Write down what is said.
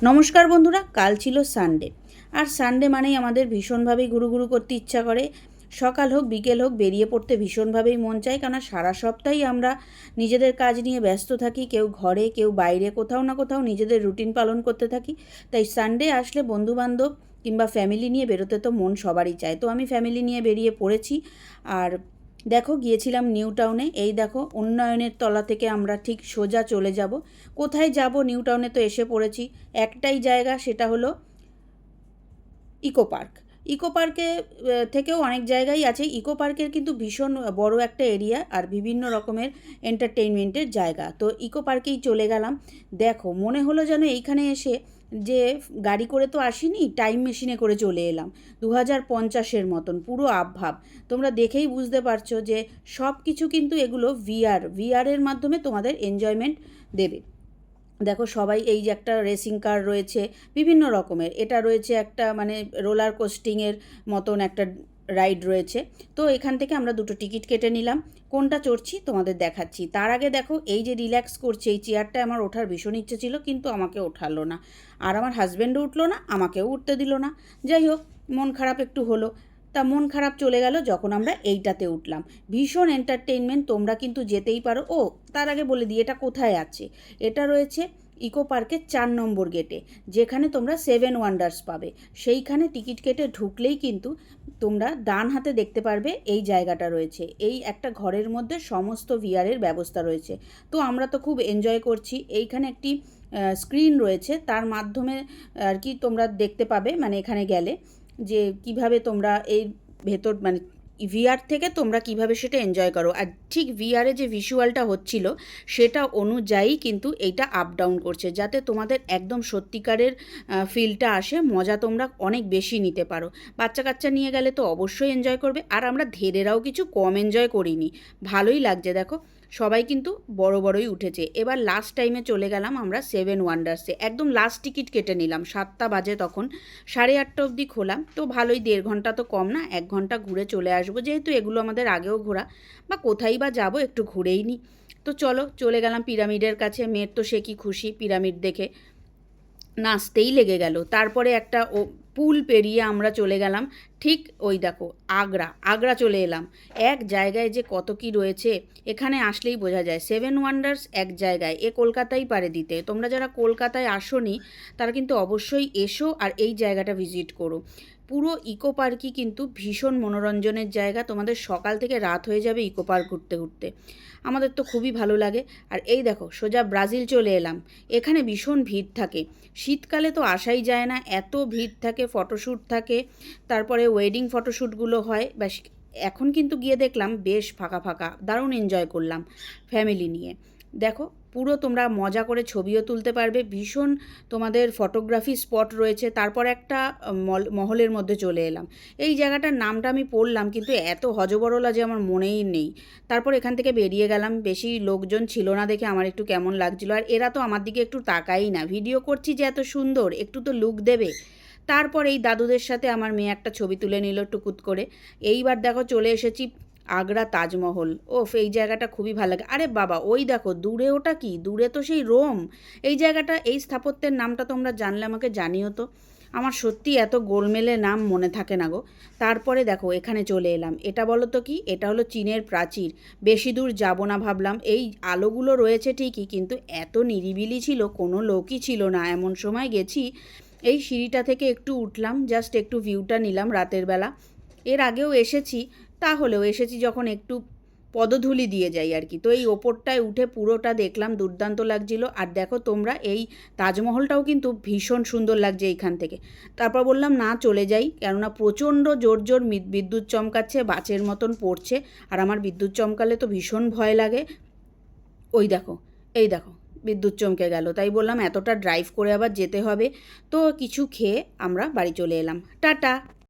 নমস্কার বন্ধুরা, কাল ছিল সানডে। আর সানডে মানেই আমাদের ভীষণভাবেই ঘুরুঘুরু করতে ইচ্ছা করে। সকাল হোক বিকেল হোক বেরিয়ে পড়তে ভীষণভাবেই মন চায়, কারণ সারা সপ্তাহই আমরা নিজেদের কাজ নিয়ে ব্যস্ত থাকি, কেউ ঘরে কেউ বাইরে, কোথাও না কোথাও নিজেদের রুটিন পালন করতে থাকি। তাই সানডে আসলে বন্ধুবান্ধব কিংবা ফ্যামিলি নিয়ে বেরোতে তো মন সবারই চায়। তো আমি ফ্যামিলি নিয়ে বেরিয়ে পড়েছি। আর দেখো, গিয়েছিলাম নিউ টাউনে। এই দেখো, উন্নয়নের তলা থেকে আমরা ঠিক সোজা চলে যাব। কোথায় যাব? নিউ টাউনে তো এসে পড়েছি। একটাই জায়গা, সেটা হলো ইকো পার্ক। ইকো পার্কে থেকেও অনেক জায়গাই আছে। ইকো পার্কের কিন্তু ভীষণ বড় একটা এরিয়া আর বিভিন্ন রকমের এন্টারটেইনমেন্টের জায়গা। তো ইকো পার্কেই চলে গেলাম। দেখো, মনে হলো যেন এইখানে এসে যে গাড়ি করে তো আসিনি, টাইম মেশিনে করে চলে এলাম 2050-এর মতন পুরো আবভাব। তোমরা দেখেই বুঝতে পারছো যে সব কিছু কিন্তু এগুলো ভিআরের মাধ্যমে তোমাদের এনজয়মেন্ট দেবে। দেখো, সবাই এই যে একটা রেসিং কার রয়েছে বিভিন্ন রকমের, এটা রয়েছে একটা মানে রোলার কোস্টিংয়ের মতন একটা রাইড রয়েছে। তো এখান থেকে আমরা দুটো টিকিট কেটে নিলাম। কোনটা চড়ছি তোমাদের দেখাচ্ছি। তার আগে দেখো, এই যে রিল্যাক্স করছে এই চেয়ারটায় আমার ওঠার ভীষণ ইচ্ছে ছিল, কিন্তু আমাকে ওঠালো না। আর আমার হাজব্যান্ডও উঠলো না, আমাকেও উঠতে দিল না। যাই হোক, মন খারাপ একটু হলো। তা মন খারাপ চলে গেল যখন আমরা এইটাতে উঠলাম। ভীষণ এন্টারটেইনমেন্ট, তোমরা কিন্তু যেতেই পারো। ও, তার আগে বলে দিই এটা কোথায় আছে। এটা রয়েছে ইকো পার্কের 4 নম্বর গেটে, যেখানে তোমরা 7 ওয়ান্ডার্স পাবে। সেইখানে টিকিট কেটে ঢুকলেই কিন্তু তোমরা ডান হাতে দেখতে পারবে এই জায়গাটা রয়েছে। এই একটা ঘরের মধ্যে সমস্ত ভিআরের ব্যবস্থা রয়েছে। তো আমরা তো খুব এনজয় করছি। এইখানে একটি স্ক্রিন রয়েছে, তার মাধ্যমে আর কি তোমরা দেখতে পাবে, মানে এখানে গেলে যে কিভাবে তোমরা এই ভেতর মানে ভিআর থেকে তোমরা কিভাবে সেটা এনজয় করো। আর ঠিক ভিআরে যে ভিজুয়ালটা হচ্ছিল সেটা অনুযায়ী কিন্তু এইটা আপ ডাউন করছে, যাতে তোমাদের একদম সত্যিকারের ফিলটা আসে, মজা তোমরা অনেক বেশি নিতে পারো। বাচ্চা কাচ্চা নিয়ে গেলে তো অবশ্যই এনজয় করবে। আর আমরা ধেরেরাও কিছু কম এনজয় করিনি, ভালোই লাগছে। দেখো, সবাই কিন্তু বড় বড়ই উঠেছে। এবার লাস্ট টাইমে চলে গেলাম আমরা 7 ওয়ান্ডার্সে। একদম লাস্ট টিকিট কেটে নিলাম, 7টা বাজে তখন, 8:30 অবধি খোলা। তো ভালোই, 1.5 ঘন্টা তো কম না, 1 ঘন্টা ঘুরে চলে আসবো। যেহেতু এগুলো আমাদের আগেও ঘোরা, বা কোথায় বা যাবো, একটু ঘুরেই নিই। তো চলো, চলে গেলাম পিরামিডের কাছে। মেয়ের তো সে কি খুশি পিরামিড দেখে, নাচতেই লেগে গেল। তারপরে একটা পুল পেরিয়ে আমরা চলে গেলাম ঠিক ওই দেখো আগ্রা চলে এলাম। এক জায়গায় যে কত কি রয়েছে, এখানে আসলেই বোঝা যায়। 7 ওয়ান্ডার্স এক জায়গায়, এ কলকাতাই পারে দিতে। তোমরা যারা কলকাতায় আসোনি তারা কিন্তু অবশ্যই এসো আর এই জায়গাটা ভিজিট করো। পুরো ইকো পার্কই কিন্তু ভীষণ মনোরঞ্জনের জায়গা। তোমাদের সকাল থেকে রাত হয়ে যাবে ইকো পার্ক ঘুরতে ঘুরতে। আমাদের তো খুবই ভালো লাগে। আর এই দেখো, সোজা ব্রাজিল চলে এলাম। এখানে ভীষণ ভিড় থাকে, শীতকালে তো আসাই যায় না, এত ভিড় থাকে, ফটোশ্যুট থাকে, তারপরে ওয়েডিং ফটোশ্যুটগুলো হয়। ব্যাস, এখন কিন্তু গিয়ে দেখলাম বেশ ফাঁকা ফাঁকা, দারুণ এনজয় করলাম ফ্যামিলি নিয়ে। দেখো, পুরো তোমরা মজা করে ছবিও তুলতে পারবে। ভীষণ তোমাদের ফটোগ্রাফি স্পট রয়েছে। তারপর একটা মহলের মধ্যে চলে এলাম। এই জায়গাটার নামটা আমি পড়লাম, কিন্তু এত হজবরলা যে আমার মনেই নেই। তারপর এখান থেকে বেরিয়ে গেলাম। বেশি লোকজন ছিল না দেখে আমার একটু কেমন লাগছিল। আর এরা তো আমার দিকে একটু তাকাই না, ভিডিও করছি যে এত সুন্দর, একটু তো লুক দেবে। তারপর এই দাদুদের সাথে আমার মেয়ে একটা ছবি তুলে নিল টুকুত করে। এইবার দেখো, চলে এসেছি আগ্রা তাজমহল। ওফ, এই জায়গাটা খুবই ভালো লাগে। আরে বাবা, ওই দেখো দূরে, ওটা কি? দূরে তো সেই রোম। এই জায়গাটা, এই স্থাপত্যের নামটা তোমরা জানলে আমাকে জানিও তো। আমার সত্যি এত গোলমেলে নাম মনে থাকে না গো। তারপরে দেখো, এখানে চলে এলাম। এটা বলো তো কি? এটা হলো চীনের প্রাচীর। বেশি দূর যাব না ভাবলাম। এই আলোগুলো রয়েছে ঠিকই, কিন্তু এত নিরিবিলি ছিল, কোনো লোকই ছিল না। এমন সময় গেছি, এই সিঁড়িটা থেকে একটু উঠলাম, জাস্ট একটু ভিউটা নিলাম রাতের বেলা। এর আগেও এসেছি, তাহলেও এসেছি যখন একটু পদধূলি দিয়ে যাই আর কি। তো এই ওপরটায় উঠে পুরোটা দেখলাম, দুর্দান্ত লাগছিল। আর দেখো তোমরা, এই তাজমহলটাও কিন্তু ভীষণ সুন্দর লাগছে এইখান থেকে। তারপর বললাম না, চলে যাই, কেননা প্রচণ্ড জোর জোর বিদ্যুৎ চমকাচ্ছে, বাজের মতন পড়ছে। আর আমার বিদ্যুৎ চমকালে তো ভীষণ ভয় লাগে। ওই দেখো, এই দেখো, বিদ্যুৎ চমকে গেল। তাই বললাম এতটা ড্রাইভ করে আবার যেতে হবে। তো কিছু খেয়ে আমরা বাড়ি চলে এলাম। টাটা।